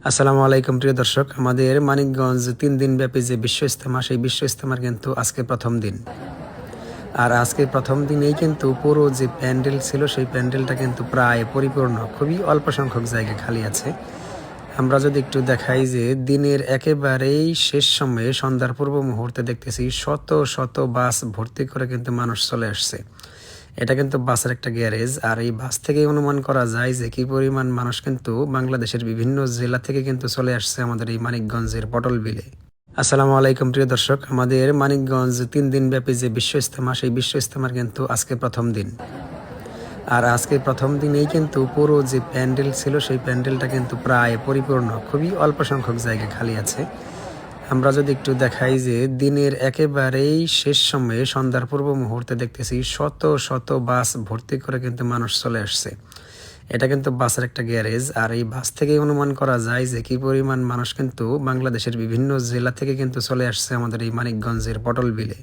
আসসালামু আলাইকুম প্রিয় দর্শক, আমাদের মানিকগঞ্জ ৩ দিন ব্যাপী যে বিশ্ব ইজতেমা, সেই বিশ্ব ইজতেমার কিন্তু আজকে প্রথম দিন। আর আজকে প্রথম দিনেই কিন্তু পুরো যে প্যান্ডেল ছিল, সেই প্যান্ডেলটা কিন্তু প্রায় পরিপূর্ণ, খুবই অল্প সংখ্যক জায়গা খালি আছে। আমরা যদি একটু দেখাই যে দিনের একেবারেই শেষ সময়ে সন্ধ্যার পূর্ব মুহূর্তে দেখতেছি শত শত বাস ভর্তি করে কিন্তু মানুষ চলে আসছে। এটা কিন্তু বাসের একটা গ্যারেজ, আর এই বাস থেকেই অনুমান করা যায় যে কি পরিমাণ মানুষ কিন্তু বাংলাদেশের বিভিন্ন জেলা থেকে কিন্তু চলে আসছে আমাদের এই মানিকগঞ্জের পটল বিলে। আসসালামু আলাইকুম প্রিয় দর্শক, আমাদের মানিকগঞ্জ ৩ দিন ব্যাপী যে বিশ্ব ইজতেমা, সেই বিশ্ব ইজতেমার কিন্তু আজকে প্রথম দিন। আর আজকে প্রথম দিনেই কিন্তু পুরো যে প্যান্ডেল ছিল, সেই প্যান্ডেলটা কিন্তু প্রায় পরিপূর্ণ, খুবই অল্প সংখ্যক জায়গা খালি আছে। আমরা যদি একটু দেখাই যে দিনের একেবারেই শেষ সময়ে সন্ধ্যার পূর্ব মুহূর্তে দেখতেছি শত শত বাস ভর্তি করে কিন্তু মানুষ চলে আসছে। এটা কিন্তু বাসের একটা গ্যারেজ, আর এই বাস থেকেই অনুমান করা যায় যে কি পরিমাণ মানুষ কিন্তু বাংলাদেশের বিভিন্ন জেলা থেকে কিন্তু চলে আসছে আমাদের এই মানিকগঞ্জের পটল বিলে।